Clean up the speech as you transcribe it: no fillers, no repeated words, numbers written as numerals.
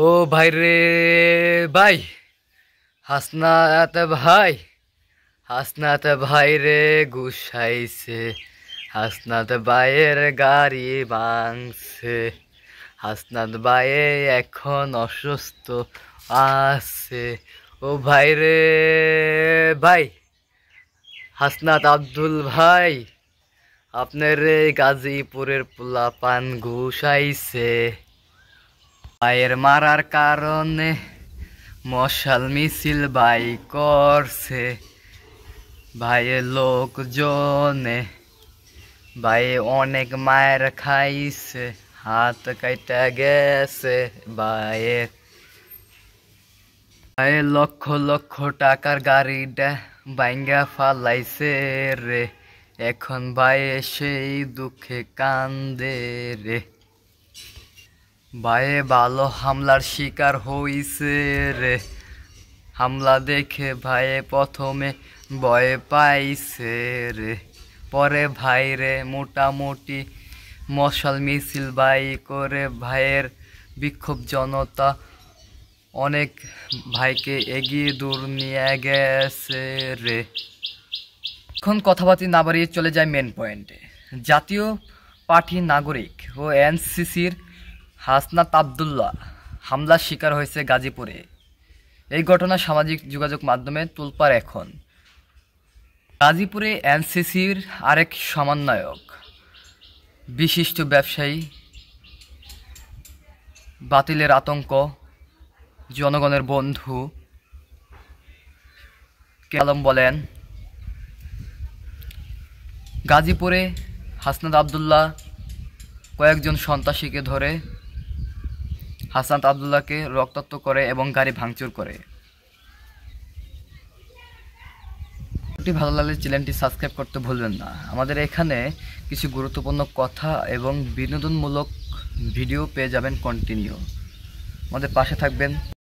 ও ভাই রে ভাই, হাসনাত ভাই, হাসনাত ভাই রে গুসাইছে, হাসনাত ভাইয়ের গাড়ি ভাঙছে, হাসনাত ভাই এখন অসুস্থ আছে। ও ভাই রে ভাই, হাসনাত আব্দুল ভাই, আপনার গাজীপুরের পোলাপান ঘুষাইছে। ভাইয়ের মারার কারণে মশাল মিছিল ভাই করছে, ভাইয়ের লোকজনে ভাই অনেক মায়ের খাইছে, হাত কাইটা গেছে ভাইয়ের। ভাইয়ের লক্ষ লক্ষ টাকার গাড়িটা ভাঙ্গা ফালাইছে রে, এখন ভাই সেই দুঃখে কান্দে রে। ভাইয়ে ভালো হামলার শিকার হইছে রে, হামলা দেখে ভাইয়ে প্রথমে ভয় পাইছে রে, পরে ভাইরে মোটামুটি মশাল মিছিল ভাই করে ভাইয়ের বিক্ষোভ জনতা অনেক ভাইকে এগিয়ে দূর নিয়ে গেছে রে। এখন কথাবার্তা না বাড়িয়ে চলে যায় মেন পয়েন্টে। জাতীয় পার্টি নাগরিক ও এনসিসির হাসনাত আব্দুল্লাহ হামলার শিকার হয়েছে গাজীপুরে। এই ঘটনা সামাজিক যোগাযোগ মাধ্যমে তোলপাড় এখন। গাজীপুরে এনসিসির আরেক সমন্বয়ক বিশিষ্ট ব্যবসায়ী বাতিলের আতঙ্ক, জনগণের বন্ধু আলম বলেন, গাজীপুরে হাসনাত আব্দুল্লাহ কয়েকজন সন্ত্রাসীকে ধরে হাসনাত আব্দুল্লাহকে রক্তাক্ত করে এবং গাড়ি ভাঙচুর করে। ভালো লাগলে চ্যানেলটি সাবস্ক্রাইব করতে ভুলবেন না। আমাদের এখানে কিছু গুরুত্বপূর্ণ কথা এবং বিনোদনমূলক ভিডিও পেয়ে যাবেন কন্টিনিউ। আমাদের পাশে থাকবেন।